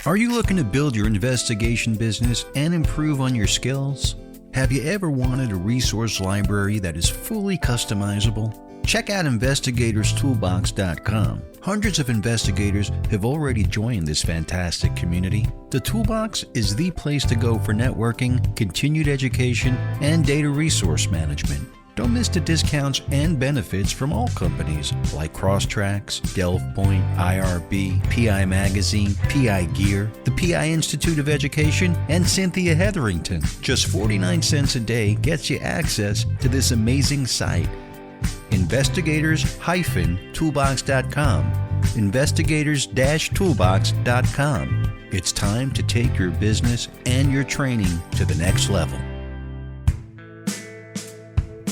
Are you looking to build your investigation business and improve on your skills? Have you ever wanted a resource library that is fully customizable? Check out investigatorstoolbox.com. Hundreds of investigators have already joined this fantastic community. The Toolbox is the place to go for networking, continued education, and data resource management. Don't miss the discounts and benefits from all companies like Crosstracks, DelphPoint, IRB, PI Magazine, PI Gear, the PI Institute of Education, and Cynthia Hetherington. Just 49 cents a day gets you access to this amazing site. Investigators-toolbox.com. Investigators-toolbox.com. It's time to take your business and your training to the next level.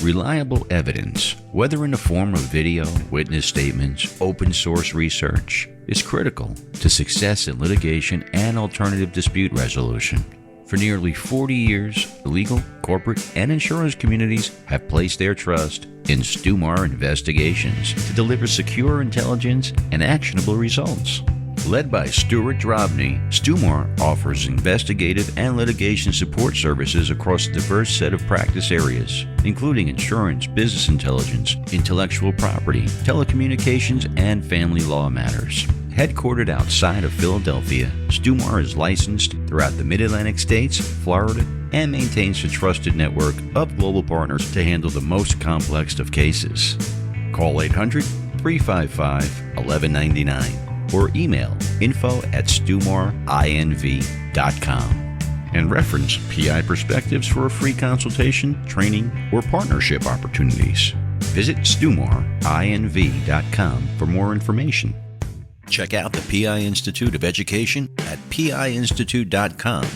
Reliable evidence, whether in the form of video, witness statements, open source research, is critical to success in litigation and alternative dispute resolution. For nearly 40 years, the legal, corporate, and insurance communities have placed their trust in Stewmar Investigations to deliver secure intelligence and actionable results. Led by Stuart Drobny, Stewmar offers investigative and litigation support services across a diverse set of practice areas, including insurance, business intelligence, intellectual property, telecommunications, and family law matters. Headquartered outside of Philadelphia, Stewmar is licensed throughout the Mid-Atlantic states, Florida, and maintains a trusted network of global partners to handle the most complex of cases. Call 800-355-1199 or email info@stewmarinv.com and reference PI Perspectives for a free consultation, training, or partnership opportunities. Visit stewmarinv.com for more information. Check out the PI Institute of Education at piinstitute.com.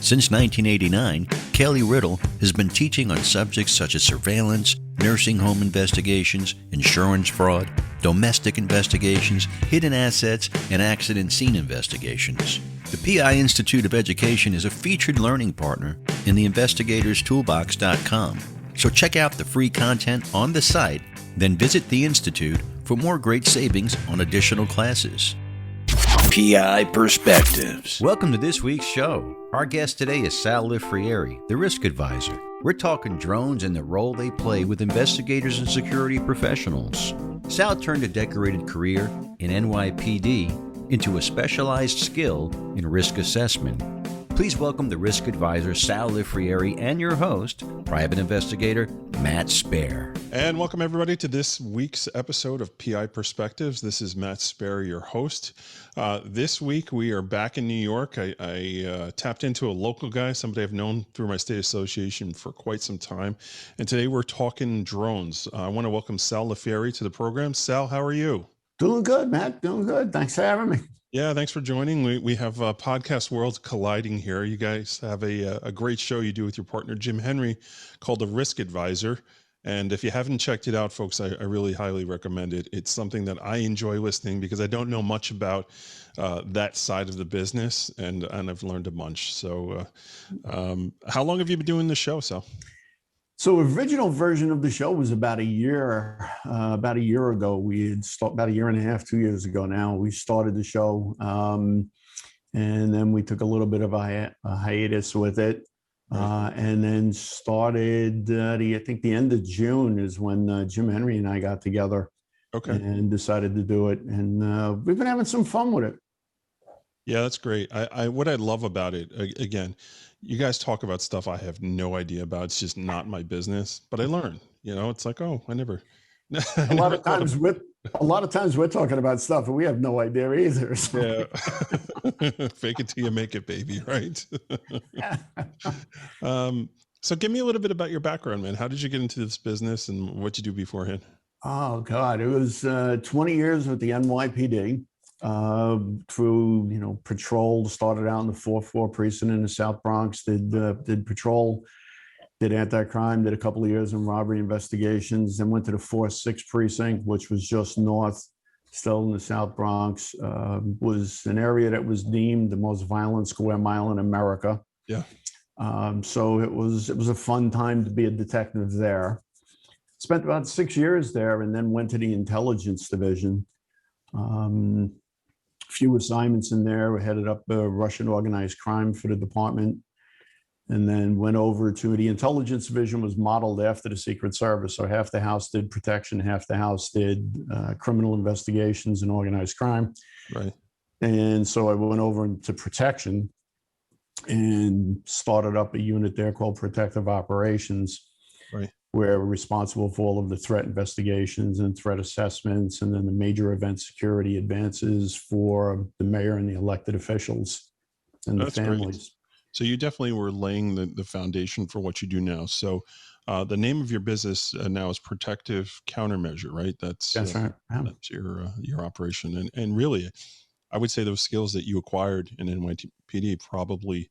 Since 1989, Kelly Riddle has been teaching on subjects such as surveillance, nursing home investigations, insurance fraud, domestic investigations, hidden assets, and accident scene investigations. The PI Institute of Education is a featured learning partner in the investigatorstoolbox.com. So check out the free content on the site, then visit the Institute for more great savings on additional classes. PI Perspectives. Welcome to this week's show. Our guest today is Sal Lifrieri, the risk advisor. We're talking drones and the role they play with investigators and security professionals. Sal turned a decorated career in NYPD into a specialized skill in risk assessment. Please welcome the risk advisor, Sal Lifrieri, and your host, private investigator, Matt Spaier. And welcome everybody to this week's episode of PI Perspectives. This is Matt Spaier, your host. This week we are back in New York. I tapped into a local guy, somebody I've known through my state association for quite some time. And today we're talking drones. I want to welcome Sal Lifrieri to the program. Sal, how are you? Doing good, Matt. Doing good. Thanks for having me. Yeah, thanks for joining. We have podcast worlds colliding here. You guys have a great show you do with your partner, Jim Henry, called The Risk Advisor. And if you haven't checked it out, folks, I really highly recommend it. It's something that I enjoy listening because I don't know much about that side of the business, and I've learned a bunch. So how long have you been doing this show, Sal? So original version of the show was about a year ago. We had about a year and a half, 2 years ago now, we started the show. And then we took a little bit of a hiatus with it. And then started, I think the end of June is when Jim Henry and I got together. Okay. And decided to do it. And we've been having some fun with it. Yeah, that's great. What I love about it, again, you guys talk about stuff I have no idea about. It's just not my business, but I learn. It's like, oh, I never. A lot of times we're talking about stuff and we have no idea either. So. Yeah. Fake it till you make it, baby. Right. So give me a little bit about your background, man. How did you get into this business and what you do beforehand? Oh God, it was 20 years with the NYPD. Through patrol. Started out in the 4-4 precinct in the South Bronx. Did patrol, did anti-crime, did a couple of years in robbery investigations. Then went to the 4-6 precinct, which was just north, still in the South Bronx. Was an area that was deemed the most violent square mile in America. Yeah. So it was a fun time to be a detective there. Spent about 6 years there, and then went to the intelligence division. few assignments in there. We headed up Russian organized crime for the department, and then went over to the intelligence division. Was modeled after the Secret Service. So half the house did protection, half the house did criminal investigations and organized crime. Right. And so I went over into protection and started up a unit there called Protective Operations, Right. where we're responsible for all of the threat investigations and threat assessments, and then the major event security advances for the mayor and the elected officials and the families. Great. So you definitely were laying the foundation for what you do now. So the name of your business now is Protective Countermeasure, right? That's right. Yeah. That's your operation. And really, I would say those skills that you acquired in NYPD probably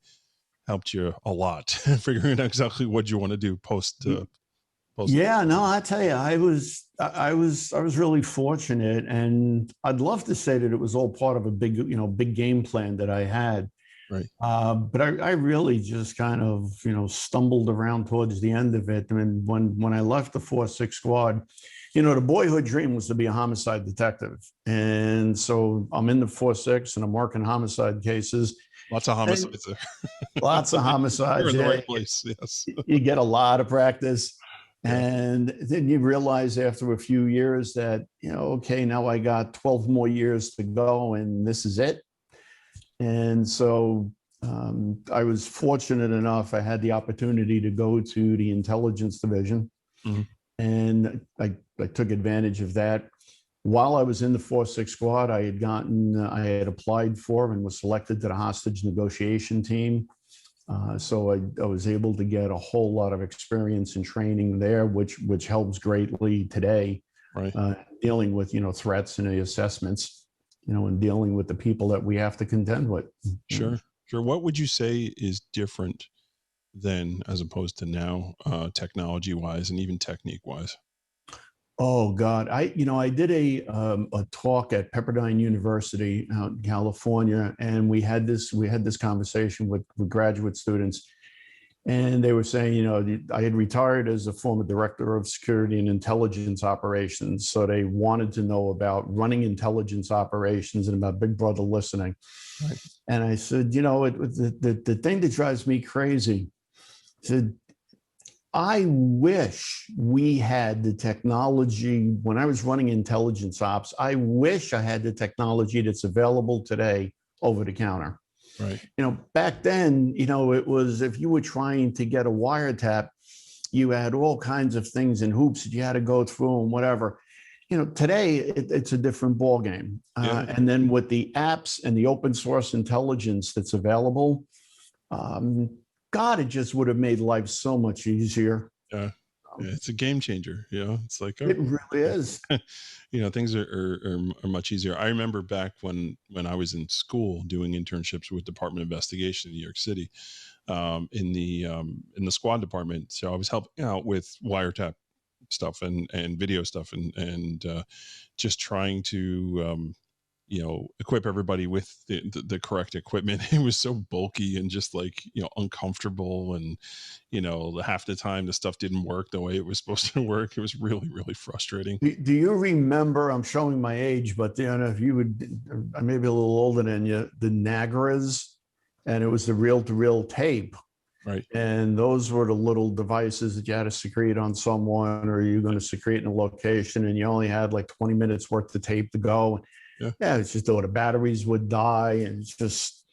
helped you a lot figuring out exactly what you want to do post. Yeah, no, I tell you, I was really fortunate, and I'd love to say that it was all part of a big game plan that I had. Right. But I really just kind of, stumbled around towards the end of it. I mean, when I left the 4-6 squad, the boyhood dream was to be a homicide detective. And so I'm in the 4-6 and I'm working homicide cases. Lots of homicides there. Lots of homicides. You're in the right place. Yes. You get a lot of practice. Yeah. And then you realize after a few years that, okay, now I got 12 more years to go and this is it. And so I was fortunate enough, I had the opportunity to go to the intelligence division. Mm-hmm. And I took advantage of that. While I was in the 4-6 squad, I had applied for and was selected to the hostage negotiation team. So I was able to get a whole lot of experience and training there, which helps greatly today, right. Dealing with, threats and the assessments, and dealing with the people that we have to contend with. Sure. What would you say is different then as opposed to now, technology wise and even technique wise? Oh God, I did a talk at Pepperdine University out in California, and we had this conversation with graduate students, and they were saying, I had retired as a former director of security and intelligence operations, so they wanted to know about running intelligence operations and about Big Brother listening. Right. And I said, the thing that drives me crazy, I said, I wish we had the technology when I was running intelligence ops. I wish I had the technology that's available today over the counter. Right. Back then, it was, if you were trying to get a wiretap, you had all kinds of things and hoops that you had to go through and whatever. Today it's a different ballgame. Yeah. And then with the apps and the open source intelligence that's available, God, it just would have made life so much easier. Yeah. It's a game changer. It's like, it really is. Things are much easier. I remember back when I was in school doing internships with Department of Investigation in New York City, in the squad department. So I was helping out with wiretap stuff and video stuff and just trying to equip everybody with the correct equipment. It was so bulky and just like, uncomfortable. And, half the time the stuff didn't work the way it was supposed to work. It was really, really frustrating. Do you remember, I'm showing my age, but if you would, I may be a little older than you, the Nagras, and it was the reel-to-reel tape. Right. And those were the little devices that you had to secrete on someone, or you're going to secrete in a location, and you only had like 20 minutes worth of tape to go. Yeah, it's just, the batteries would die. And it's just,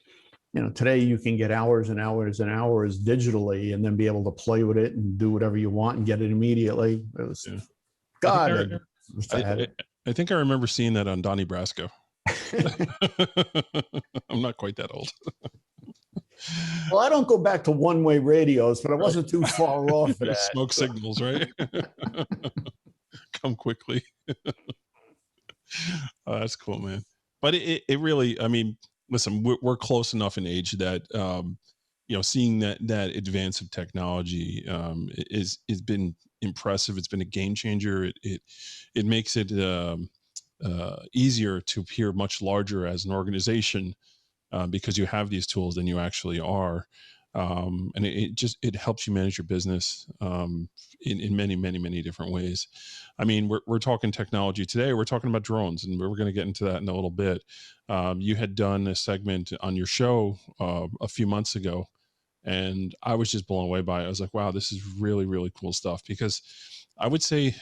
today you can get hours and hours and hours digitally and then be able to play with it and do whatever you want and get it immediately. It was, God, I think I remember seeing that on Donnie Brasco. I'm not quite that old. Well, I don't go back to one-way radios, but I wasn't too far off for that. Smoke signals, right? Come quickly. Oh, that's cool, man. But it really, I mean, listen, we're close enough in age that, seeing that advance of technology has been impressive. It's been a game changer. It makes it easier to appear much larger as an organization because you have these tools than you actually are. And it helps you manage your business in many, many, many different ways. I mean, we're talking technology today. We're talking about drones, and we're going to get into that in a little bit. You had done a segment on your show a few months ago, and I was just blown away by it. I was like, wow, this is really, really cool stuff, because I would say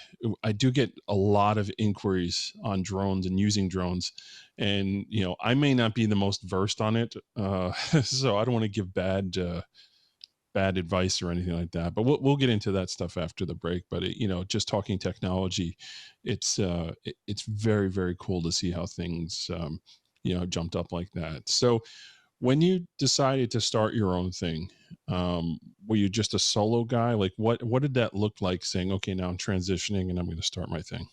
I do get a lot of inquiries on drones and using drones. And, I may not be the most versed on it. So I don't want to give bad advice or anything like that, but we'll get into that stuff after the break. But just talking technology, it's very, very cool to see how things, jumped up like that. So when you decided to start your own thing, were you just a solo guy? Like what did that look like, saying, okay, now I'm transitioning and I'm going to start my thing?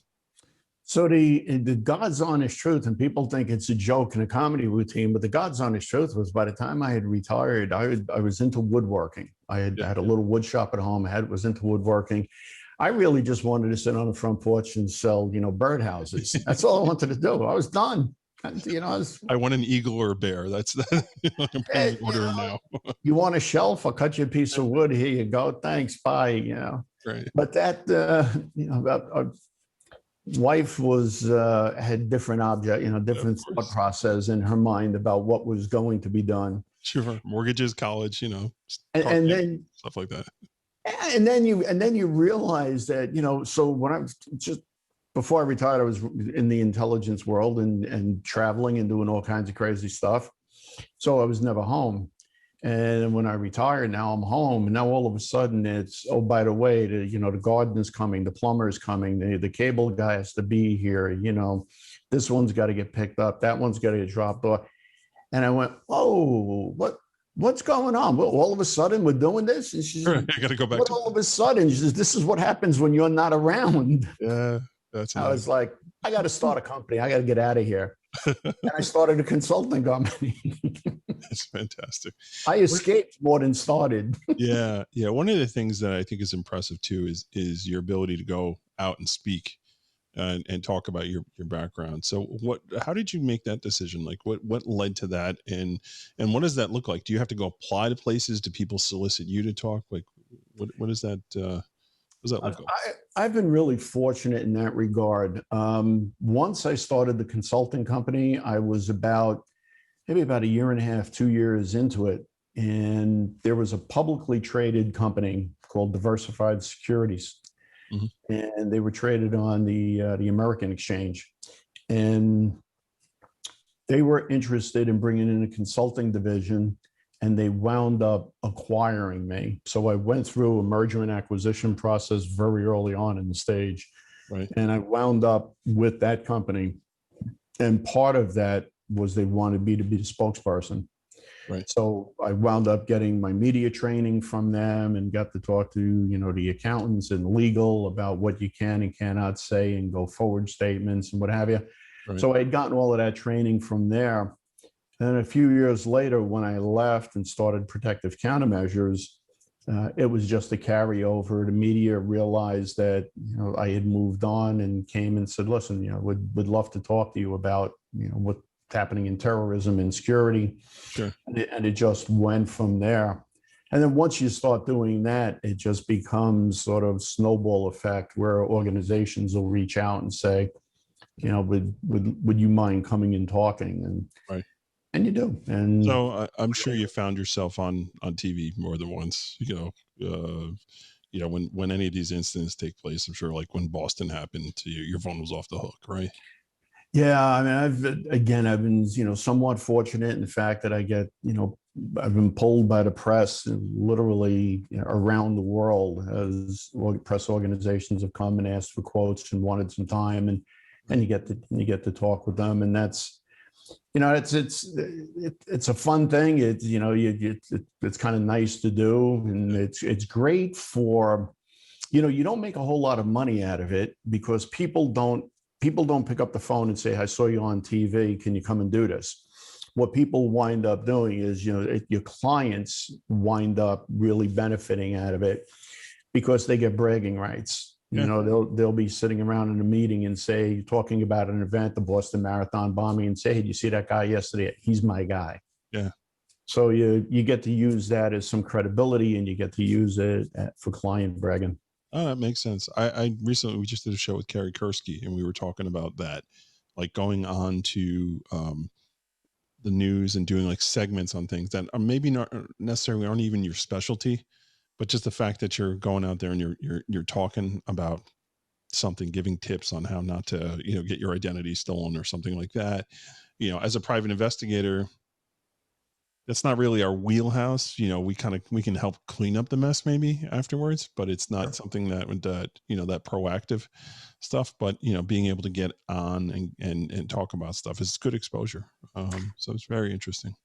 So the God's honest truth, and people think it's a joke and a comedy routine, but the God's honest truth was, by the time I had retired, I was into woodworking. I had a little wood shop at home. Was into woodworking. I really just wanted to sit on the front porch and sell, birdhouses. That's all I wanted to do. I was done. I want an eagle or a bear. That's I'm paying order now. You want a shelf? I'll cut you a piece of wood. Here you go. Thanks. Bye. Right. But that, wife had different different thought process in her mind about what was going to be done. Sure. Mortgages, college, and then stuff like that. And then you realize that, so when I was just before I retired, I was in the intelligence world and traveling and doing all kinds of crazy stuff. So I was never home. And when I retired, now I'm home. And now all of a sudden it's, oh, by the way, the gardener's coming, the plumber's coming, the cable guy has to be here. This one's got to get picked up. That one's got to get dropped off. And I went, oh, what's going on? Well, all of a sudden we're doing this. And she's I got to go back. All of a sudden, she says, this is what happens when you're not around. Yeah. I was like, I got to start a company. I got to get out of here. And I started a consulting company. That's fantastic. I escaped more than started. Yeah. One of the things that I think is impressive too is your ability to go out and speak and talk about your background. So how did you make that decision? Like what led to that, and what does that look like? Do you have to go apply to places? Do people solicit you to talk? Like what is that? What does that look like? I've been really fortunate in that regard. Once I started the consulting company, I was maybe about a year and a half, 2 years into it. And there was a publicly traded company called Diversified Securities. Mm-hmm. And they were traded on the American exchange. And they were interested in bringing in a consulting division, and they wound up acquiring me. So I went through a merger and acquisition process very early on in the stage. Right. And I wound up with that company. And part of that was they wanted me to be the spokesperson. Right. So I wound up getting my media training from them and got to talk to, the accountants and legal about what you can and cannot say and go forward statements and what have you. Right. So I had gotten all of that training from there. And then a few years later, when I left and started protective countermeasures, it was just a carryover. The media realized that, I had moved on and came and said, listen, would love to talk to you about, what's happening in terrorism and security. Sure. And it just went from there. And then once you start doing that, it just becomes sort of snowball effect where organizations will reach out and say, would you mind coming and talking? And right. And you do. And so I'm sure you found yourself on TV more than once, when any of these incidents take place. I'm sure, like when Boston happened to you, your phone was off the hook, right? Yeah. I mean, I've been, somewhat fortunate in the fact that I get, I've been pulled by the press literally around the world as press organizations have come and asked for quotes and wanted some time, and you get to talk with them. And that's, it's a fun thing. It's kind of nice to do, and it's great for, you don't make a whole lot of money out of it because people don't pick up the phone and say, I saw you on TV. Can you come and do this? What people wind up doing is, your clients wind up really benefiting out of it because they get bragging rights. Yeah. They'll be sitting around in a meeting and say, talking about an event, the Boston Marathon bombing, and say, hey, did you see that guy yesterday? He's my guy. Yeah. So you get to use that as some credibility, and you get to use it for client bragging. Oh, that makes sense. I recently, we just did a show with Carrie Kursky, and we were talking about that, like going on to the news and doing like segments on things that are maybe not necessarily aren't even your specialty, but just the fact that you're going out there and you're talking about something, giving tips on how not to, get your identity stolen or something like that. As a private investigator, that's not really our wheelhouse. We can help clean up the mess maybe afterwards, but it's not something that would, that proactive stuff. But, being able to get on and talk about stuff is good exposure. So it's very interesting.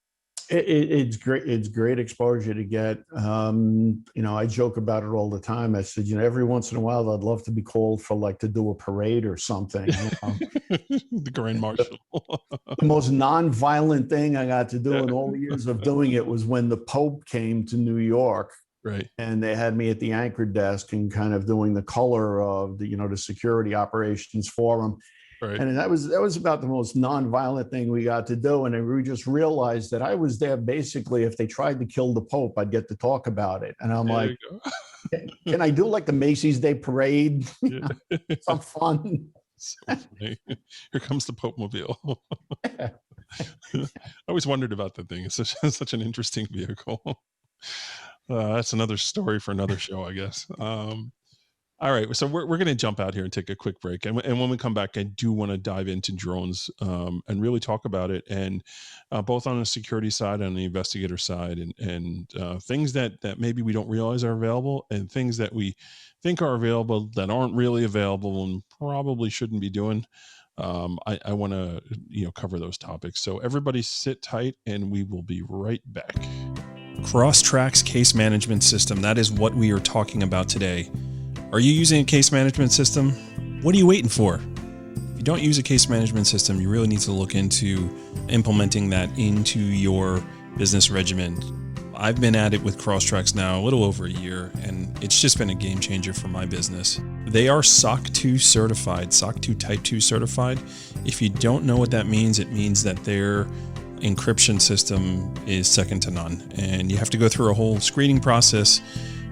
It's great. It's great exposure to get. I joke about it all the time. I said, every once in a while, I'd love to be called for to do a parade or something. The Grand Marshal. The most nonviolent thing I got to do in all the years of doing it was when the Pope came to New York. Right. And they had me at the anchor desk and kind of doing the color of the security operations for him. Right. And that was about the most nonviolent thing we got to do. And we just realized that I was there basically, if they tried to kill the Pope, I'd get to talk about it. And I'm like, can I do like the Macy's Day Parade? Some fun. So funny. Here comes the Pope Mobile. I always wondered about that thing. It's such an interesting vehicle. That's another story for another show, I guess. All right, so we're going to jump out here and take a quick break, and when we come back, I do want to dive into drones and really talk about it, and both on the security side and the investigator side, and things that maybe we don't realize are available, and things that we think are available that aren't really available and probably shouldn't be doing. I want to cover those topics. So everybody sit tight, and we will be right back. Crosstracks case management system. That is what we are talking about today. Are you using a case management system? What are you waiting for? If you don't use a case management system, you really need to look into implementing that into your business regimen. I've been at it with Crosstracks now a little over a year, and it's just been a game changer for my business. They are SOC 2 certified, SOC 2 Type 2 certified. If you don't know what that means, it means that their encryption system is second to none, and you have to go through a whole screening process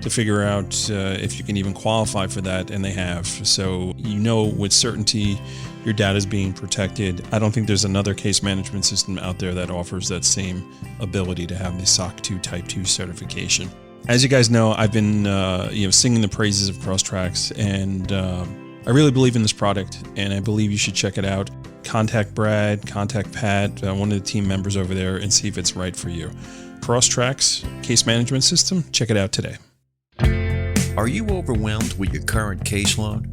to figure out if you can even qualify for that, and they have. So with certainty your data is being protected. I don't think there's another case management system out there that offers that same ability to have the SOC 2 Type 2 certification. As you guys know, I've been singing the praises of Crosstracks, and I really believe in this product, and I believe you should check it out. Contact Brad, contact Pat, one of the team members over there, and see if it's right for you. Crosstracks case management system, check it out today. Are you overwhelmed with your current caseload?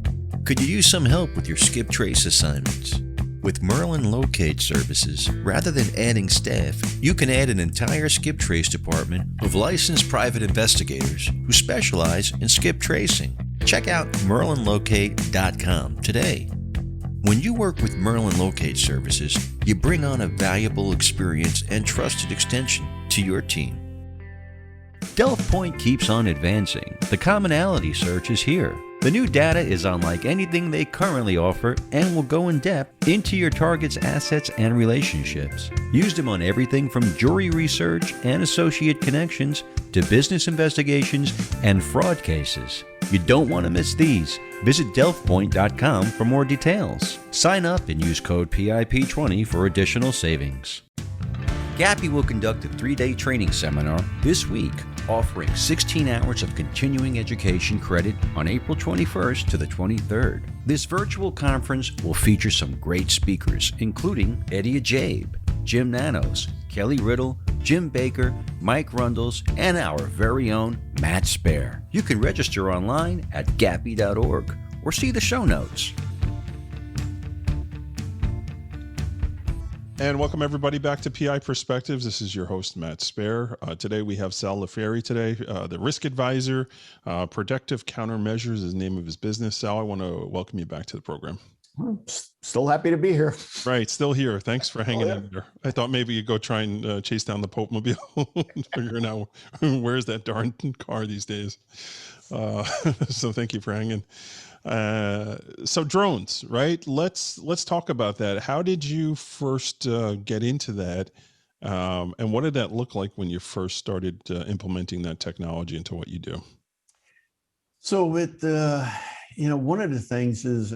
Could you use some help with your skip trace assignments? With Merlin Locate Services, rather than adding staff, you can add an entire skip trace department of licensed private investigators who specialize in skip tracing. Check out merlinlocate.com today. When you work with Merlin Locate Services, you bring on a valuable experience and trusted extension to your team. Delft Point keeps on advancing. The commonality search is here. The new data is unlike anything they currently offer and will go in depth into your target's assets and relationships. Use them on everything from jury research and associate connections to business investigations and fraud cases. You don't want to miss these. Visit delftpoint.com for more details. Sign up and use code PIP20 for additional savings. GAPI will conduct a 3-day training seminar this week, offering 16 hours of continuing education credit on April 21st to the 23rd. This virtual conference will feature some great speakers, including Eddie Ajabe, Jim Nanos, Kelly Riddle, Jim Baker, Mike Rundles, and our very own Matt Spaier. You can register online at gapi.org or see the show notes. And welcome everybody back to PI Perspectives. This is your host, Matt Spaier. Today we have Sal Lifrieri today, the risk advisor, Protective Countermeasures is the name of his business. Sal, I want to welcome you back to the program. Still happy to be here. Right, still here. Thanks for hanging in there. I thought maybe you'd go try and chase down the Pope Mobile and figure out where's that darn car these days. So thank you for hanging. So drones, right? Let's talk about that. How did you first get into that? And what did that look like when you first started implementing that technology into what you do? So with one of the things is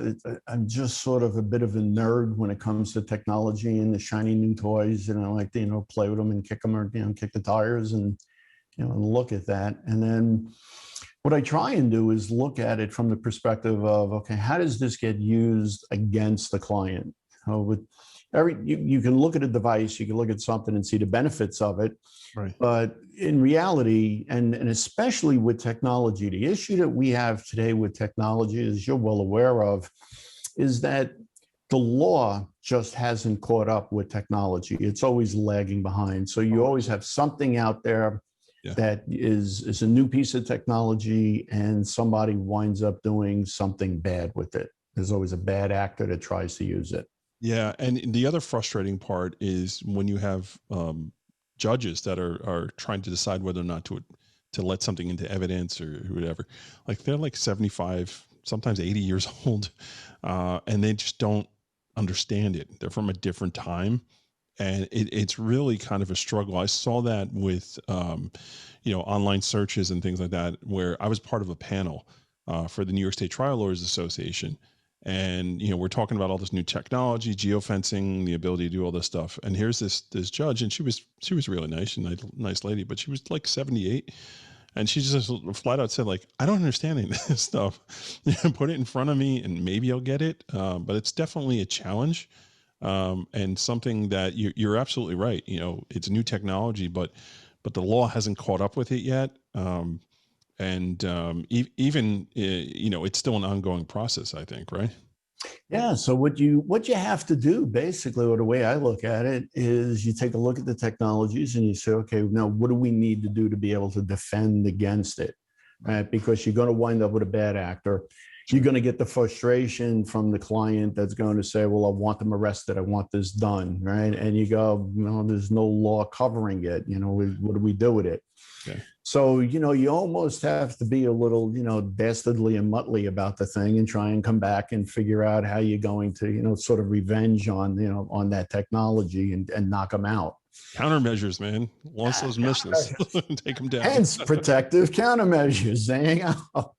I'm just sort of a bit of a nerd when it comes to technology and the shiny new toys. And I like to, play with them and kick them or, kick the tires and, and look at that. And then what I try and do is look at it from the perspective of, okay, how does this get used against the client? With you can look at a device, you can look at something and see the benefits of it. Right. But in reality, and especially with technology, the issue that we have today with technology, as you're well aware of, is that the law just hasn't caught up with technology. It's always lagging behind. So you always have something out there that is a new piece of technology and somebody winds up doing something bad with it. There's always a bad actor that tries to use it. Yeah. And the other frustrating part is when you have judges that are trying to decide whether or not to let something into evidence or whatever. Like they're like 75, sometimes 80 years old, and they just don't understand it. They're from a different time. And it's really kind of a struggle. I saw that with, online searches and things like that, where I was part of a panel for the New York State Trial Lawyers Association. And, we're talking about all this new technology, geofencing, the ability to do all this stuff. And here's this judge, and she was really nice and nice lady, but she was like 78. And she just flat out said, like, I don't understand any of this stuff. Put it in front of me and maybe I'll get it. But it's definitely a challenge. And something that you're absolutely right. It's new technology, but the law hasn't caught up with it yet. Even it's still an ongoing process, I think, right? Yeah. So what you have to do basically, or the way I look at it, is you take a look at the technologies and you say, okay, now what do we need to do to be able to defend against it? Right? Because you're going to wind up with a bad actor. You're going to get the frustration from the client that's going to say, well, I want them arrested. I want this done. Right. And you go, no, there's no law covering it. What do we do with it? Okay. So, you almost have to be a little, dastardly and muttly about the thing and try and come back and figure out how you're going to, sort of revenge on, on that technology and knock them out. Countermeasures, man. Launch those missiles. Take them down. Hence protective countermeasures. There you go.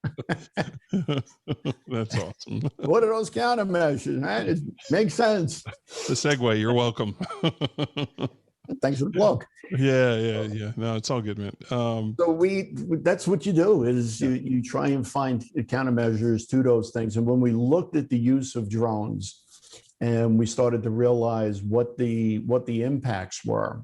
That's awesome. What are those countermeasures, man? It makes sense. The segue, you're welcome. Thanks for the plug. Yeah. No, it's all good, man. So that's what you do is you try and find countermeasures to those things. And when we looked at the use of drones and we started to realize what the impacts were,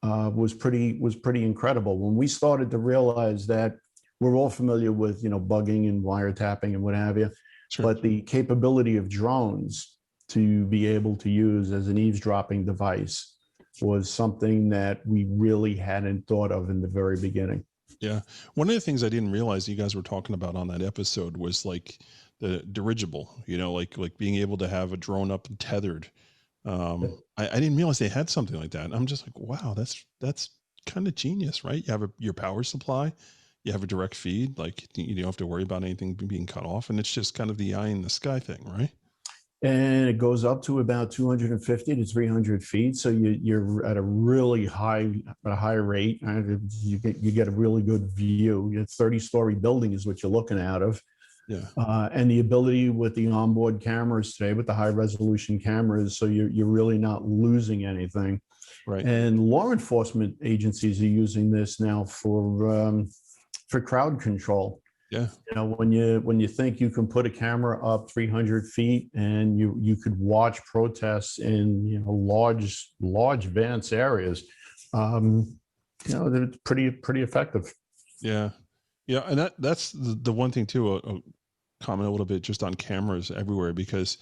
was pretty incredible. When we started to realize that we're all familiar with, bugging and wiretapping and what have you, Sure. but the capability of drones to be able to use as an eavesdropping device was something that we really hadn't thought of in the very beginning. Yeah. One of the things I didn't realize you guys were talking about on that episode was like the dirigible, like being able to have a drone up and tethered. I didn't realize they had something like that. I'm just like, wow, that's kind of genius, right? You have your power supply, you have a direct feed, like you don't have to worry about anything being cut off. And it's just kind of the eye in the sky thing, right? And it goes up to about 250 to 300 feet. So you're at a really high rate. You get a really good view. It's 30-story building is what you're looking out of. Yeah. And the ability with the onboard cameras today, with the high resolution cameras, so you're really not losing anything. Right. And law enforcement agencies are using this now for crowd control. Yeah. When you think you can put a camera up 300 feet and you could watch protests in large vast areas, they're pretty effective. Yeah. And that's the one thing too. I'll comment a little bit just on cameras everywhere, because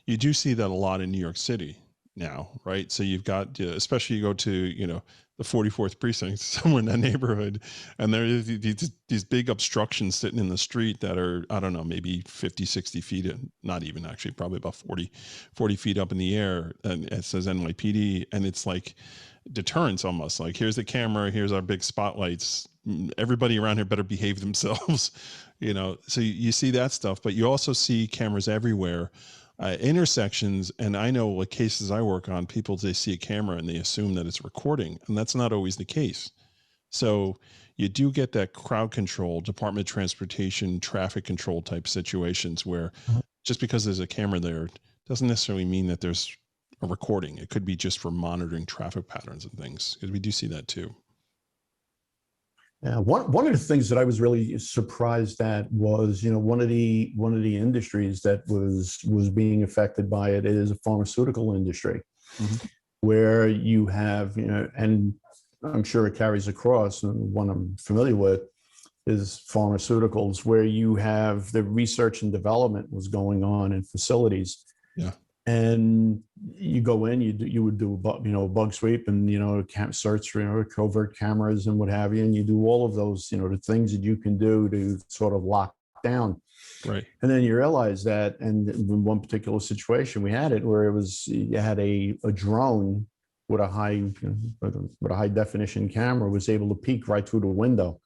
you do see that a lot in New York City now, right? So you've got, especially you go to, the 44th precinct, somewhere in that neighborhood, and there are these big obstructions sitting in the street that are, I don't know, maybe 50, 60 feet, not even actually, probably about 40 feet up in the air. And it says NYPD, and it's like deterrence almost. Like, here's the camera, here's our big spotlights. Everybody around here better behave themselves, So you see that stuff, but you also see cameras everywhere intersections. And I know like cases I work on, people, they see a camera and they assume that it's recording, and that's not always the case. So you do get that crowd control, Department of Transportation, traffic control type situations where just because there's a camera there doesn't necessarily mean that there's a recording. It could be just for monitoring traffic patterns and things, because we do see that too. Yeah, one of the things that I was really surprised at was, one of the industries that was being affected by it is the pharmaceutical industry, where you have, and I'm sure it carries across, and one I'm familiar with is pharmaceuticals, where you have the research and development was going on in facilities. Yeah. And you go in, you would do a bug sweep and search for covert cameras and what have you, and you do all of those the things that you can do to sort of lock down. Right. And then you realize that, and in one particular situation, we had it where you had a drone with a high definition camera was able to peek right through the window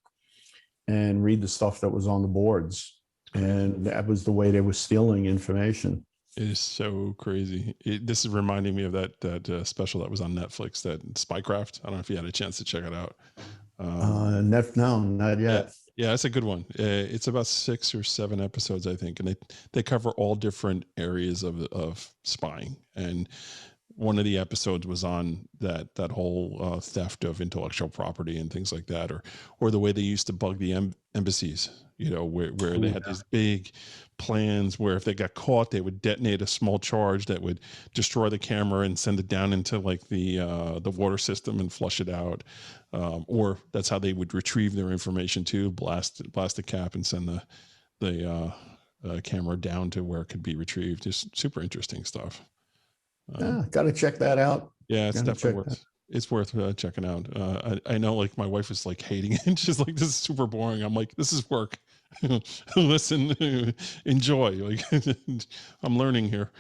and read the stuff that was on the boards, and that was the way they were stealing information. It is so crazy. This is reminding me of that special that was on Netflix, that Spycraft. I don't know if you had a chance to check it out. No, not yet. Yeah, it's a good one. It's about 6 or 7 episodes, I think, and they cover all different areas of spying. And one of the episodes was on that whole theft of intellectual property and things like that, or the way they used to bug the embassies. Where they had these big plans where if they got caught, they would detonate a small charge that would destroy the camera and send it down into like the water system and flush it out. Or that's how they would retrieve their information too, blast the cap and send the camera down to where it could be retrieved. Just super interesting stuff. Got to check that out. Yeah, it's definitely worth checking out. I know, like, my wife was like hating it. She's like, "This is super boring." I'm like, "This is work. Listen, enjoy. Like, I'm learning here."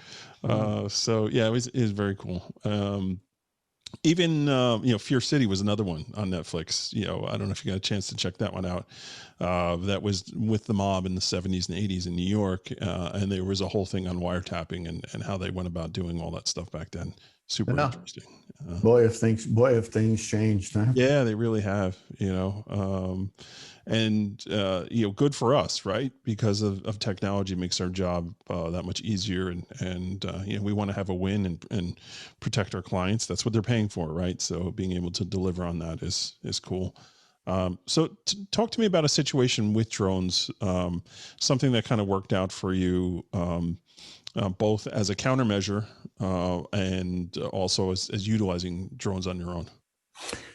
So yeah, it was very cool. Even Fear City was another one on Netflix. I don't know if you got a chance to check that one out. That was with the mob in the 70s and 80s in New York, and there was a whole thing on wiretapping and how they went about doing all that stuff back then. Super interesting. Boy, if things changed, huh? Yeah, they really have. Good for us, right? Because of technology makes our job that much easier, and we want to have a win and protect our clients. That's what they're paying for, right? So being able to deliver on that is cool. So talk to me about a situation with drones, something that kind of worked out for you, both as a countermeasure and also as utilizing drones on your own.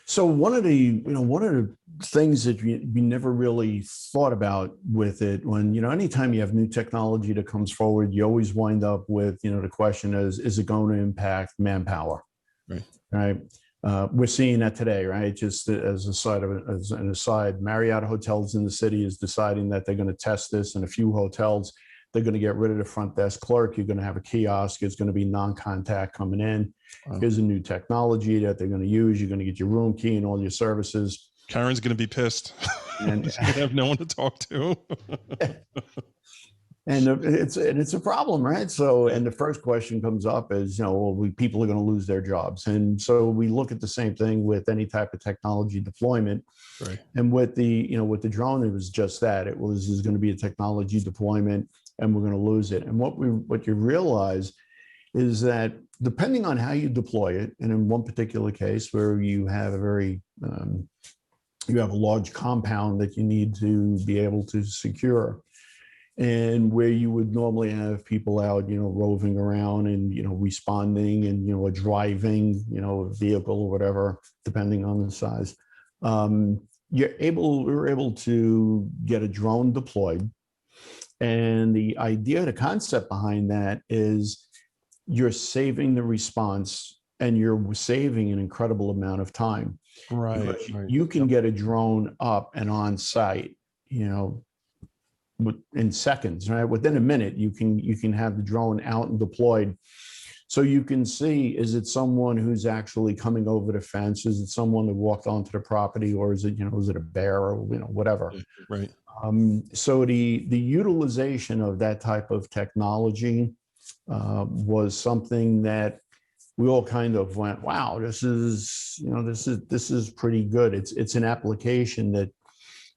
So one of the things that we never really thought about with it, when anytime you have new technology that comes forward, you always wind up with the question is it going to impact manpower? Right. We're seeing that today, right? Just as an aside, Marriott Hotels in the city is deciding that they're going to test this in a few hotels. They're going to get rid of the front desk clerk. You're going to have a kiosk. It's going to be non-contact coming in. Wow. Here's a new technology that they're going to use. You're going to get your room key and all your services. Karen's going to be pissed. And she's going to have no one to talk to. And it's a problem, right? So, and the first question comes up is, people are going to lose their jobs. And so we look at the same thing with any type of technology deployment. Right. And with the drone, it was just that. There's going to be a technology deployment and we're going to lose it. And what you realize is that depending on how you deploy it, and in one particular case where you have you have a large compound that you need to be able to secure, and where you would normally have people out, roving around and, responding and, driving, a vehicle or whatever, depending on the size. We were able to get a drone deployed. And the idea, the concept behind that is you're saving the response and you're saving an incredible amount of time. Right. You can get a drone up and on site, in seconds, right? Within a minute, you can have the drone out and deployed. So you can see, is it someone who's actually coming over the fence? Is it someone that walked onto the property, or is it a bear or, whatever? Right. So the utilization of that type of technology was something that we all kind of went, wow, this is pretty good. It's an application that,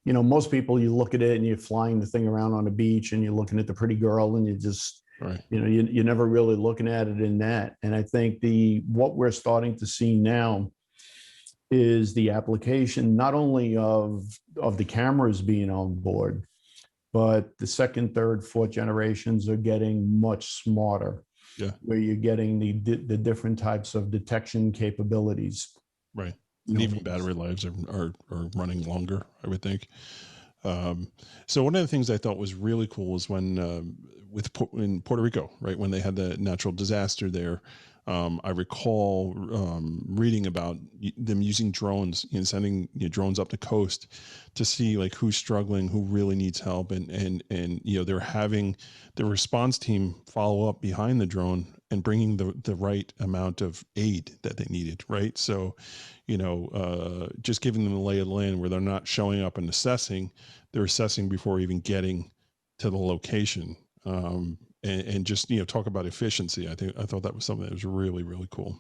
most people, you look at it and you're flying the thing around on the beach and you're looking at the pretty girl and you just, Right. you're never really looking at it in that. And I think what we're starting to see now is the application not only of the cameras being on board, but the second, third, fourth generations are getting much smarter. Yeah. Where you're getting the different types of detection capabilities. Right. And even battery lives are running longer, I would think. So one of the things I thought was really cool was when in Puerto Rico, right, when they had the natural disaster there, I recall reading about them using drones and sending drones up the coast to see like who's struggling, who really needs help, and they're having the response team follow up behind the drone and bringing the right amount of aid that they needed, right? So, just giving them the lay of the land where they're not showing up and assessing, they're assessing before even getting to the location. And just, talk about efficiency. I thought that was something that was really, really cool.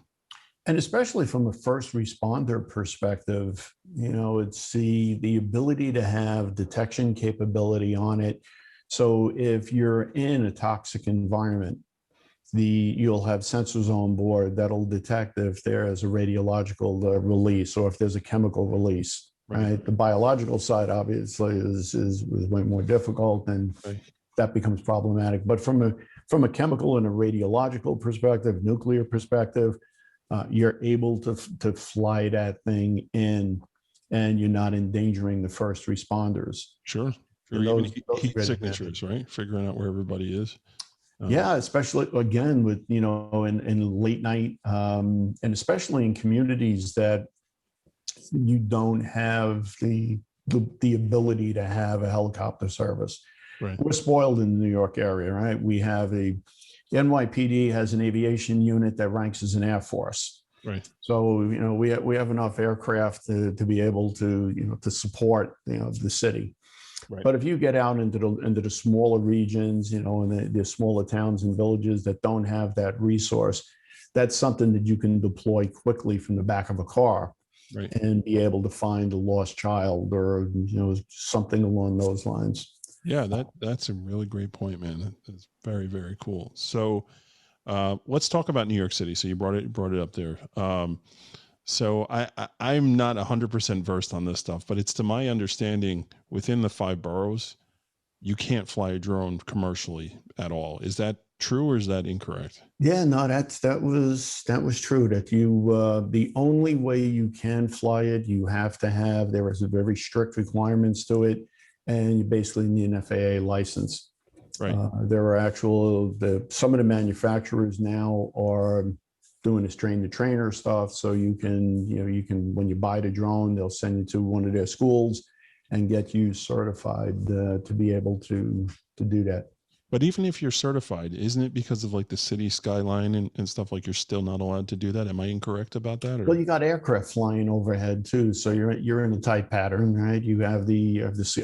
And especially from a first responder perspective, it's the ability to have detection capability on it. So if you're in a toxic environment, you'll have sensors on board that'll detect if there is a radiological release or if there's a chemical release. Right. The biological side obviously is way more difficult, and that becomes problematic. But from a chemical and a radiological perspective, nuclear perspective, you're able to fly that thing in, and you're not endangering the first responders. Sure. Even heat signatures, right? Figuring out where everybody is. Yeah, especially again with in late night, and especially in communities that you don't have the ability to have a helicopter service. Right. We're spoiled in the New York area, right? We have the NYPD has an aviation unit that ranks as an Air Force. Right. So we have enough aircraft to be able to to support the city. Right. But if you get out into the smaller regions, and the smaller towns and villages that don't have that resource, that's something that you can deploy quickly from the back of a car, right, and be able to find a lost child or something along those lines. Yeah, that's a really great point, man. That's very, very cool. So let's talk about New York City. So you brought it up there. So I'm not 100% versed on this stuff, but it's to my understanding within the 5 boroughs, you can't fly a drone commercially at all. Is that true or is that incorrect? Yeah, no, that was true. That the only way you can fly it, you have to have, there is very strict requirements to it, and you basically need an FAA license. Right. There are some of the manufacturers now are doing this train the trainer stuff. So you can when you buy the drone, they'll send you to one of their schools and get you certified to be able to do that. But even if you're certified, isn't it because of like the city skyline and stuff, like you're still not allowed to do that? Am I incorrect about that? Or? Well, you got aircraft flying overhead too, so you're in a tight pattern, right? You have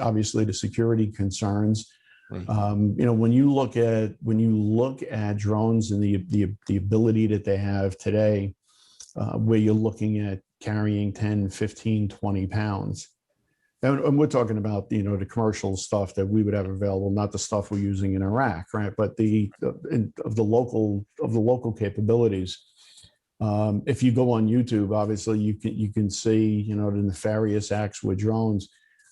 obviously the security concerns. Right. When you look at drones and the ability that they have today, where you're looking at carrying 10, 15, 20 pounds. And we're talking about, the commercial stuff that we would have available, not the stuff we're using in Iraq, right? But of the local capabilities. If you go on YouTube, obviously you can see, the nefarious acts with drones.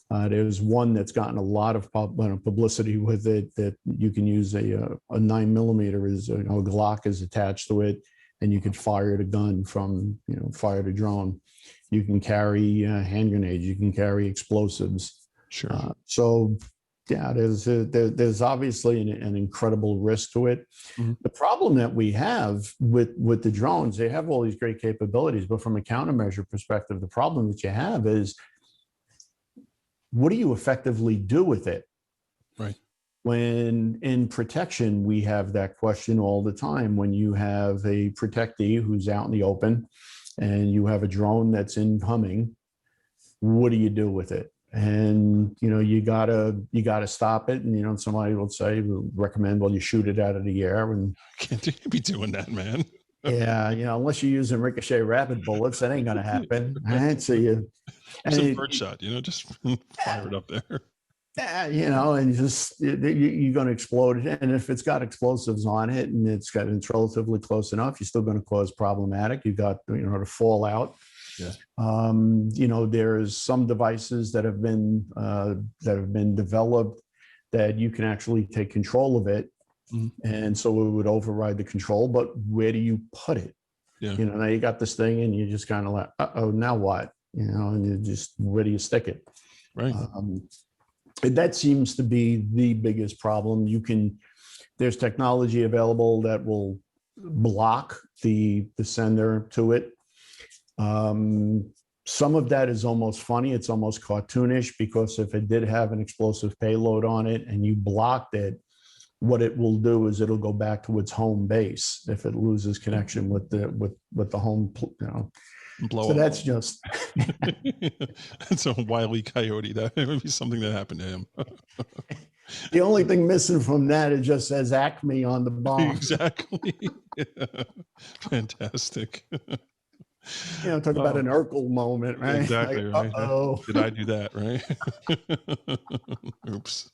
There's one that's gotten a lot of publicity with it, that you can use a 9mm is a Glock is attached to it, and you could fire the gun from fire the drone. You can carry hand grenades. You can carry explosives. Sure. So yeah, there's obviously an incredible risk to it. Mm-hmm. The problem that we have with the drones, they have all these great capabilities, but from a countermeasure perspective, the problem that you have is, what do you effectively do with it? Right. When in protection, we have that question all the time. When you have a protectee who's out in the open and you have a drone that's incoming, what do you do with it? and you gotta stop it. And somebody will recommend, well, you shoot it out of the air. And Can't be doing that, man. yeah, unless you're using ricochet rapid bullets, that ain't gonna happen. Right? So It's a bird shot, just fire it up there. And you're going to explode it. And if it's got explosives on it and it's relatively close enough, you're still going to cause problematic. You got, the fallout. Yeah. There's some devices that have been developed that you can actually take control of it. Mm-hmm. And so it would override the control, but where do you put it? Yeah. Now you got this thing and you just kind of like, uh-oh, now what? And you just, where do you stick it? Right. That seems to be the biggest problem. There's technology available that will block the sender to it. Some of that is almost funny. It's almost cartoonish, because if it did have an explosive payload on it and you blocked it, what it will do is it'll go back to its home base if it loses connection with the home, Blow so up. that's just that's a Wile E. Coyote. That would be something that happened to him. The only thing missing from that, it just says Acme on the bomb. Exactly. Yeah. Fantastic. Talk about an Urkel moment, right? Exactly, right. Uh-oh. Did I do that, right? Oops.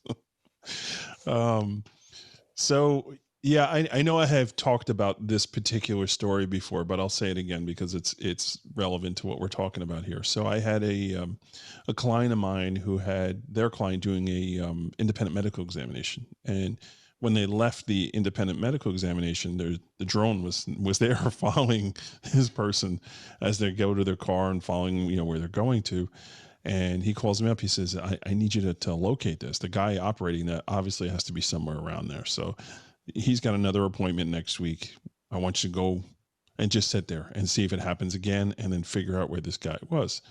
So yeah, I know I have talked about this particular story before, but I'll say it again because it's relevant to what we're talking about here. So I had a client of mine who had their client doing a independent medical examination, and when they left the independent medical examination, the drone was there following his person as they go to their car and following where they're going to. And he calls me up. He says, I need you to locate this. The guy operating that obviously has to be somewhere around there. So he's got another appointment next week. I want you to go and just sit there and see if it happens again, and then figure out where this guy was.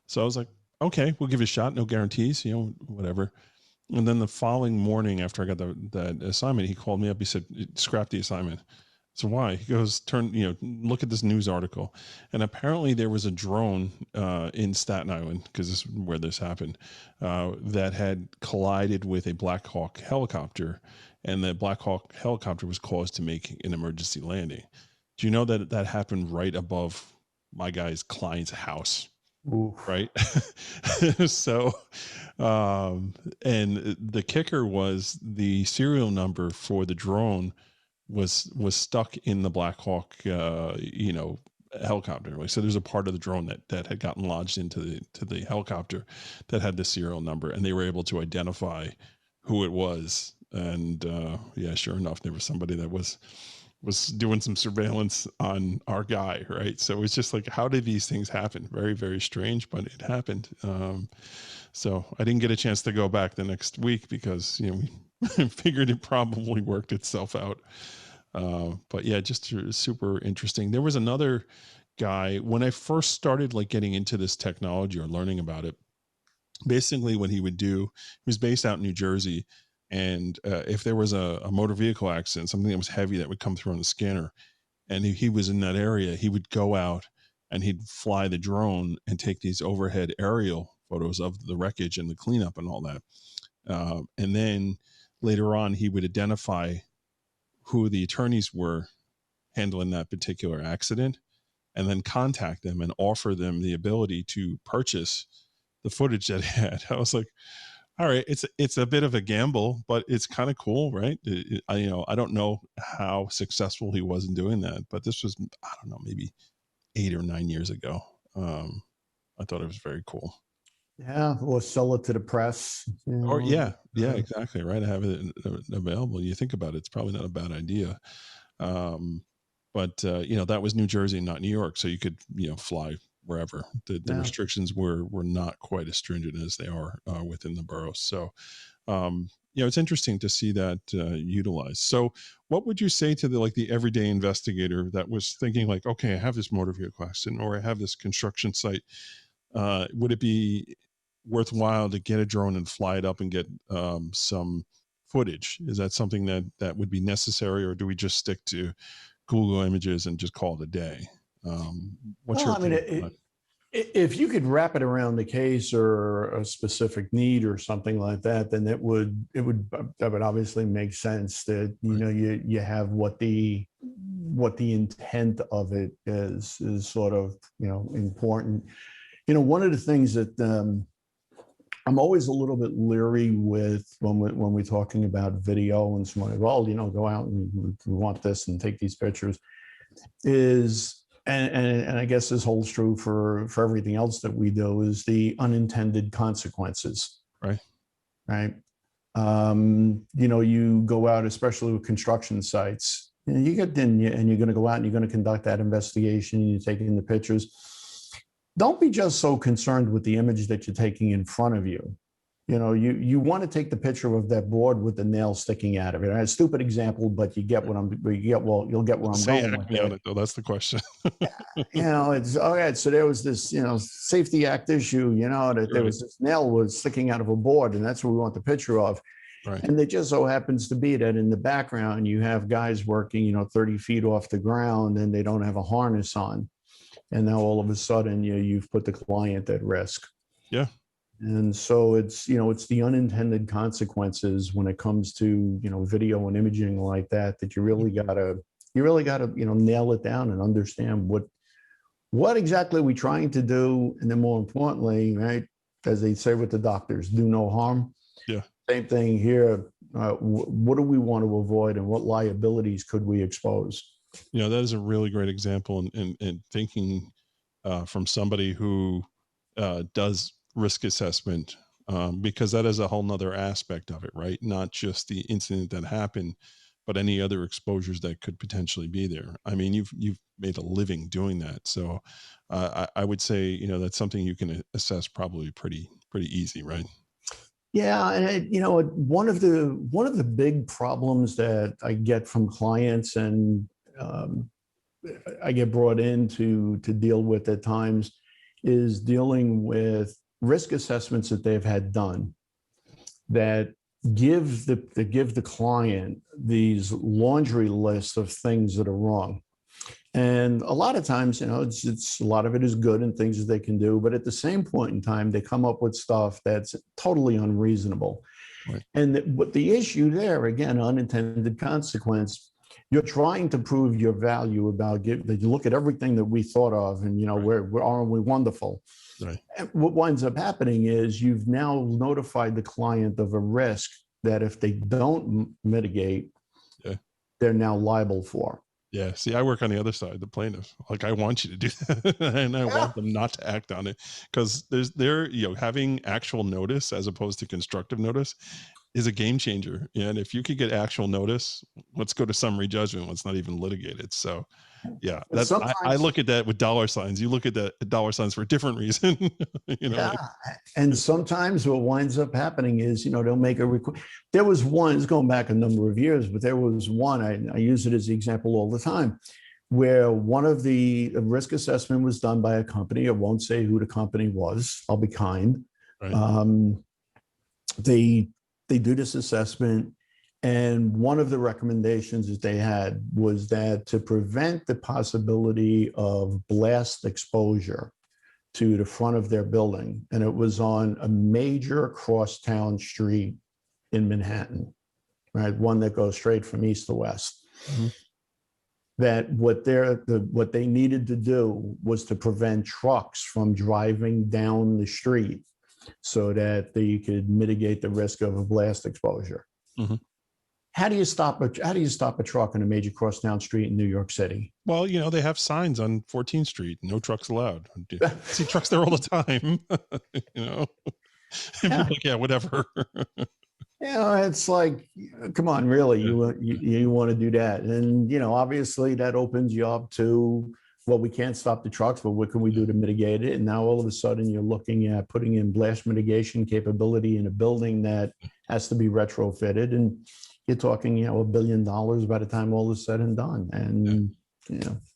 So I was like, okay, we'll give it a shot. No guarantees, whatever. And then the following morning, after I got that assignment, he called me up. He said, scrap the assignment. So why? He goes, look at this news article. And apparently there was a drone in Staten Island, because this is where this happened, that had collided with a Black Hawk helicopter. And the Black Hawk helicopter was caused to make an emergency landing. Do you know that happened right above my guy's client's house? Ooh. Right. So, and the kicker was the serial number for the drone was stuck in the Black Hawk, helicopter. So there's a part of the drone that had gotten lodged into the helicopter that had the serial number, and they were able to identify who it was. And sure enough, there was somebody that was doing some surveillance on our guy, right? So it's just like, how did these things happen? Very, very strange, but it happened. So I didn't get a chance to go back the next week because we figured it probably worked itself out. But yeah, just super interesting. There was another guy when I first started getting into this technology or learning about it. Basically, what he would do, he was based out in New Jersey. And if there was a motor vehicle accident, something that was heavy that would come through on the scanner, and he was in that area, he would go out and he'd fly the drone and take these overhead aerial photos of the wreckage and the cleanup and all that. And then later on, he would identify who the attorneys were handling that particular accident, and then contact them and offer them the ability to purchase the footage that he had. I was like, all right, it's a bit of a gamble, but it's kind of cool, right? I don't know how successful he was in doing that, but this was, I don't know, maybe 8 or 9 years ago. I thought it was very cool. Yeah, or sell it to the press. Or yeah, exactly, right. I have it available. You think about it, it's probably not a bad idea. But that was New Jersey, not New York, so you could fly wherever. The restrictions were not quite as stringent as they are within the boroughs. So, it's interesting to see that utilized. So what would you say to the everyday investigator that was thinking okay, I have this motor vehicle accident, or I have this construction site. Would it be worthwhile to get a drone and fly it up and get some footage? Is that something that would be necessary, or do we just stick to Google Images and just call it a day? What's your opinion? If you could wrap it around the case or a specific need or something like that, then that would obviously make sense. That you have what the intent of it is sort of important. One of the things that I'm always a little bit leery with when we're talking about video and somebody, well, go out and we want this and take these pictures, is and I guess this holds true for everything else that we do, is the unintended consequences. Right. Right. You go out, especially with construction sites, and you're going to go out and you're going to conduct that investigation, and you're taking the pictures. Don't be just so concerned with the image that you're taking in front of you. You want to take the picture of that board with the nail sticking out of it. A stupid example, but you'll get where I'm going with it. On it though. That's the question. It's all right. So there was this, Safety Act issue, that there was this nail was sticking out of a board, and that's what we want the picture of. Right. And it just so happens to be that in the background you have guys working, 30 feet off the ground, and they don't have a harness on. And now all of a sudden you've put the client at risk. Yeah. And so it's the unintended consequences when it comes to, video and imaging like that you really gotta, nail it down and understand what exactly we're trying to do. And then more importantly, right, as they say with the doctors, do no harm. Yeah. Same thing here. What do we want to avoid, and what liabilities could we expose? That is a really great example in thinking from somebody who does risk assessment, because that is a whole nother aspect of it, right? Not just the incident that happened, but any other exposures that could potentially be there. I mean, you've made a living doing that. So I would say, that's something you can assess probably pretty easy, right? Yeah. And one of the big problems that I get from clients, and I get brought in to deal with at times, is dealing with risk assessments that they've had done that give the client these laundry lists of things that are wrong. And a lot of times, it's a lot of it is good and things that they can do, but at the same point in time, they come up with stuff that's totally unreasonable. Right. And what the issue there, again, unintended consequence, you're trying to prove your value that you look at everything that we thought of, and aren't we wonderful? Right. And what winds up happening is you've now notified the client of a risk that if they don't mitigate, they're now liable for. Yeah. See, I work on the other side, the plaintiff. Like, I want you to do that, and I want them not to act on it, because having actual notice as opposed to constructive notice is a game changer. And if you could get actual notice, let's go to summary judgment. Let's not even litigate it. So yeah, I look at that with dollar signs. You look at that dollar signs for a different reason. And sometimes what winds up happening is, they'll make a request. There was one, it's going back a number of years, but there was one, I use it as the example all the time, where one of the risk assessment was done by a company. I won't say who the company was. I'll be kind. Right. They do this assessment, and one of the recommendations that they had was that to prevent the possibility of blast exposure to the front of their building, and it was on a major crosstown street in Manhattan, right? One that goes straight from east to west. Mm-hmm. That what they needed to do was to prevent trucks from driving down the street, so that they could mitigate the risk of a blast exposure. Mm-hmm. How do you stop a truck on a major crosstown street in New York City? Well, they have signs on 14th Street, no trucks allowed. I see trucks there all the time. Like, yeah, whatever. It's like, come on, really, you want to do that? And obviously that opens you up to, well, we can't stop the trucks, but what can we do to mitigate it? And now all of a sudden you're looking at putting in blast mitigation capability in a building that has to be retrofitted, and you're talking, $1 billion by the time all is said and done. And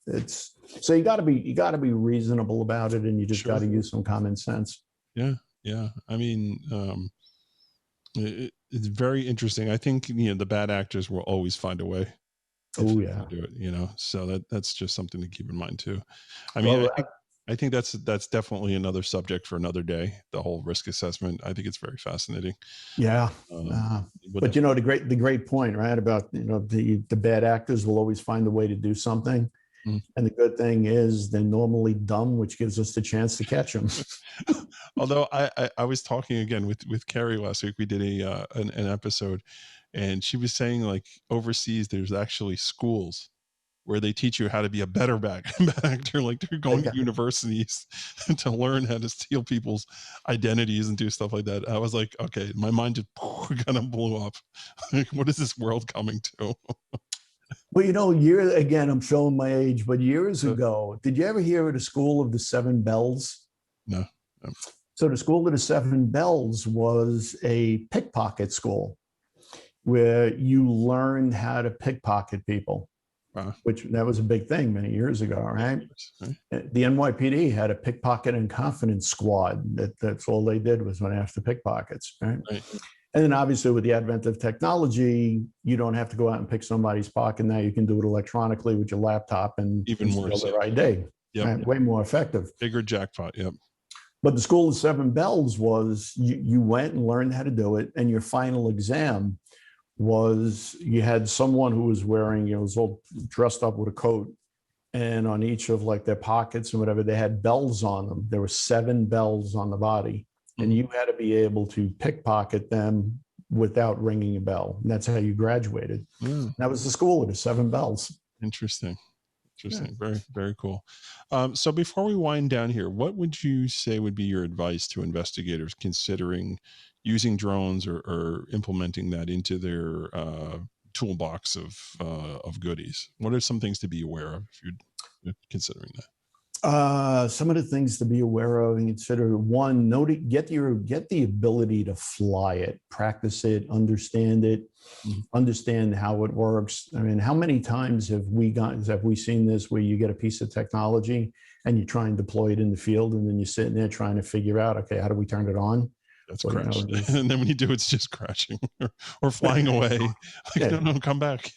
it's, so you got to be reasonable about it, and you just got to use some common sense. Yeah. I mean, it's very interesting. I think the bad actors will always find a way. Oh yeah, do it. So that's just something to keep in mind too. I mean, I think that's definitely another subject for another day. The whole risk assessment. I think it's very fascinating. Yeah. But the great point, right? About, the bad actors will always find a way to do something. Mm. And the good thing is they're normally dumb, which gives us the chance to catch them. Although I was talking again with Carrie last week. We did an episode, and she was saying, like, overseas there's actually schools where they teach you how to be a better bad actor. Like, they're going to universities to learn how to steal people's identities and do stuff like that. I was like, okay, my mind just kind of blew up. Like, what is this world coming to? Well, again, I'm showing my age, but years ago, did you ever hear of the School of the Seven Bells? No. So the School of the Seven Bells was a pickpocket school where you learned how to pickpocket people. Wow. Which that was a big thing many years ago, right? The NYPD had a pickpocket and confidence squad. That's all they did was went after pickpockets, right? And then obviously with the advent of technology, you don't have to go out and pick somebody's pocket. Now you can do it electronically with your laptop and even more the right day. Yep. Right? Way more effective. Bigger jackpot. Yep. But the School of Seven Bells was you went and learned how to do it, and your final exam was you had someone who was wearing, was all dressed up with a coat, and on each of like their pockets and whatever, they had bells on them. There were 7 bells on the body, and you had to be able to pickpocket them without ringing a bell. And that's how you graduated. That was the School of the Seven Bells. Interesting. Yeah. Very, very cool. So before we wind down here, what would you say would be your advice to investigators considering using drones or implementing that into their toolbox of goodies? What are some things to be aware of if you're considering that? Some of the things to be aware of and consider: one, get the ability to fly it, practice it, understand it, understand how it works. I mean, how many times have we seen this where you get a piece of technology and you try and deploy it in the field, and then you're sitting there trying to figure out, okay, how do we turn it on? That's crashed. And then when you do, it's just crashing or flying away. Like, no, come back.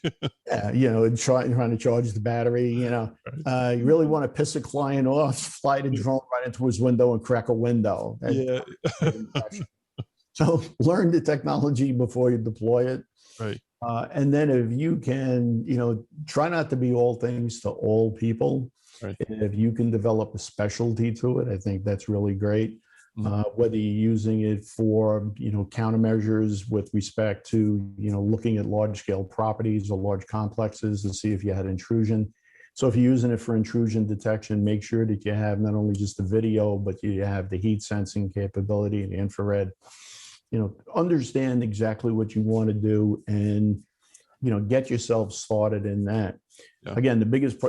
Trying to charge the battery. You really want to piss a client off, fly the drone right into his window and crack a window. So learn the technology before you deploy it. Right. And then if you can, try not to be all things to all people. Right. And if you can develop a specialty to it, I think that's really great. Whether you're using it for, countermeasures with respect to, looking at large scale properties or large complexes to see if you had intrusion. So if you're using it for intrusion detection, make sure that you have not only just the video, but you have the heat sensing capability and the infrared. Understand exactly what you want to do and, get yourself started in that. Yeah. Again, the biggest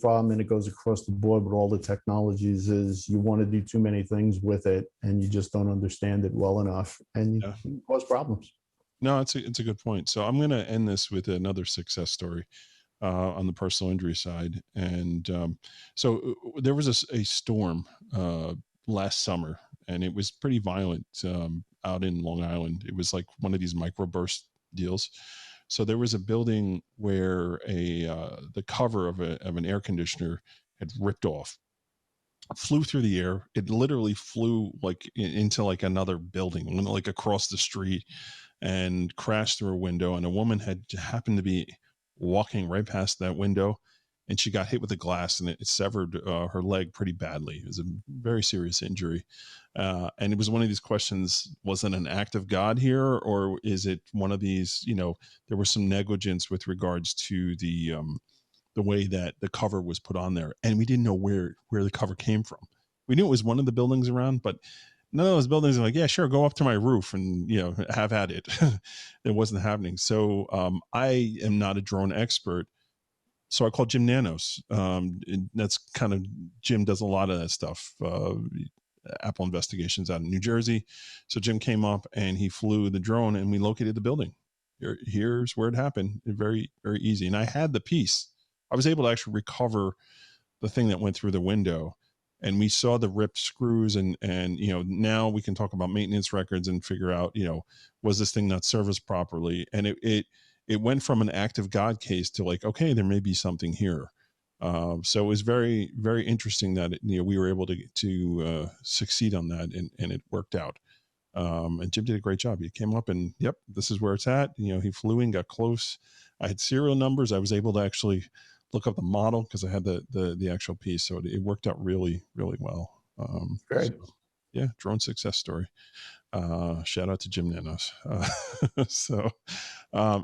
problem, and it goes across the board with all the technologies, is you want to do too many things with it and you just don't understand it well enough, and you cause problems. No, it's a good point. So I'm going to end this with another success story on the personal injury side. And so there was a storm last summer, and it was pretty violent out in Long Island. It was like one of these microburst deals. So there was a building where the cover of an air conditioner had ripped off, flew through the air. It literally flew like into like another building, went like across the street and crashed through a window. And a woman happened to be walking right past that window, and she got hit with a glass, and it severed her leg pretty badly. It was a very serious injury. And it was one of these questions: was it an act of God here, or is it one of these, there was some negligence with regards to the way that the cover was put on there. And we didn't know where the cover came from. We knew it was one of the buildings around, but none of those buildings are like, yeah, sure, go up to my roof and, have at it. It wasn't happening. So I am not a drone expert. So I called Jim Nanos. That's kind of, Jim does a lot of that stuff. Apple Investigations out in New Jersey. So Jim came up and he flew the drone, and we located the building. Here's where it happened. Very, very easy. And I had the piece. I was able to actually recover the thing that went through the window, and we saw the ripped screws, and now we can talk about maintenance records and figure out, was this thing not serviced properly? And it went from an act of God case to like, okay, there may be something here. So it was very, very interesting that we were able to succeed on that, and it worked out. And Jim did a great job. He came up and, yep, this is where it's at. He flew in, got close. I had serial numbers. I was able to actually look up the model because I had the actual piece. So it worked out really, really well. Great. So, yeah, drone success story. Shout out to Jim Nanos.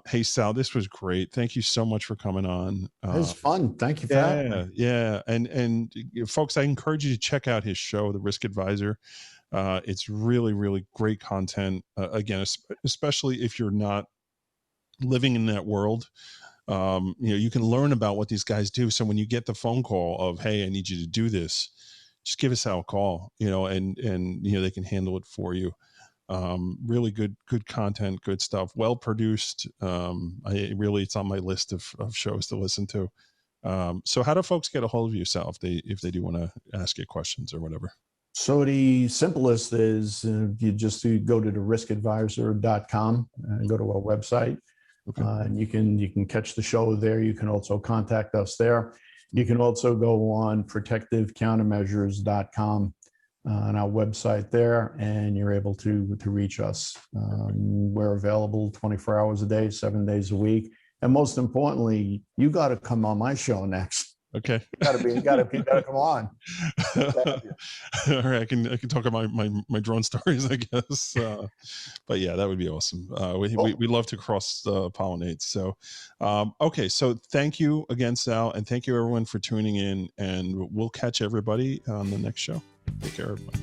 Hey, Sal, this was great. Thank you so much for coming on. It was fun. Thank you for having me. Yeah. And folks, I encourage you to check out his show, The Risk Advisor. It's really, really great content. Again, especially if you're not living in that world, you can learn about what these guys do. So when you get the phone call of, hey, I need you to do this, just give us a call, and they can handle it for you. Really good content, good stuff, well produced. It's on my list of shows to listen to. So how do folks get a hold of you, Sal, if they do want to ask you questions or whatever? So the simplest is you just go to theriskadvisor.com and go to our website. Okay. And you can catch the show there. You can also contact us there. You can also go on protectivecountermeasures.com on our website there, and you're able to reach us. We're available 24 hours a day, 7 days a week. And most importantly, you got to come on my show next. Okay. You gotta come on. All right. I can talk about my drone stories, I guess. But yeah, that would be awesome. We love to cross pollinate. So, okay. So thank you again, Sal, and thank you everyone for tuning in, and we'll catch everybody on the next show. Take care, everybody.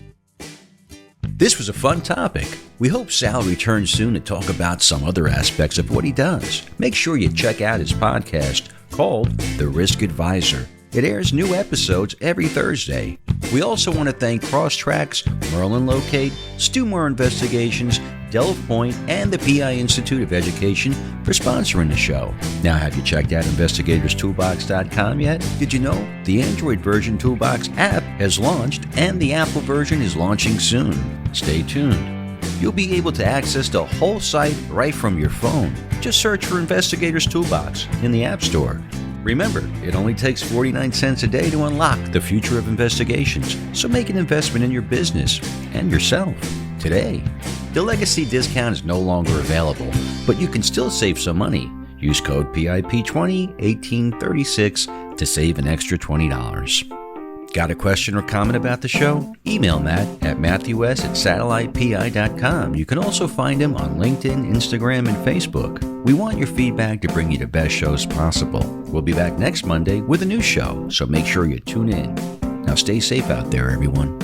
This was a fun topic. We hope Sal returns soon to talk about some other aspects of what he does. Make sure you check out his podcast called The Risk Advisor. It airs new episodes every Thursday. We also want to thank Crosstracks, Merlin Locate, Stewmore Investigations, Delve Point, and the PI Institute of Education for sponsoring the show. Now, have you checked out investigatorstoolbox.com yet? Did you know the Android version Toolbox app has launched and the Apple version is launching soon? Stay tuned. You'll be able to access the whole site right from your phone. Just search for Investigator's Toolbox in the App Store. Remember, it only takes 49 cents a day to unlock the future of investigations, so make an investment in your business and yourself today. The legacy discount is no longer available, but you can still save some money. Use code PIP201836 to save an extra $20. Got a question or comment about the show? Email Matt at matthews@satellitepi.com. You can also find him on LinkedIn, Instagram, and Facebook. We want your feedback to bring you the best shows possible. We'll be back next Monday with a new show, so make sure you tune in. Now stay safe out there, everyone.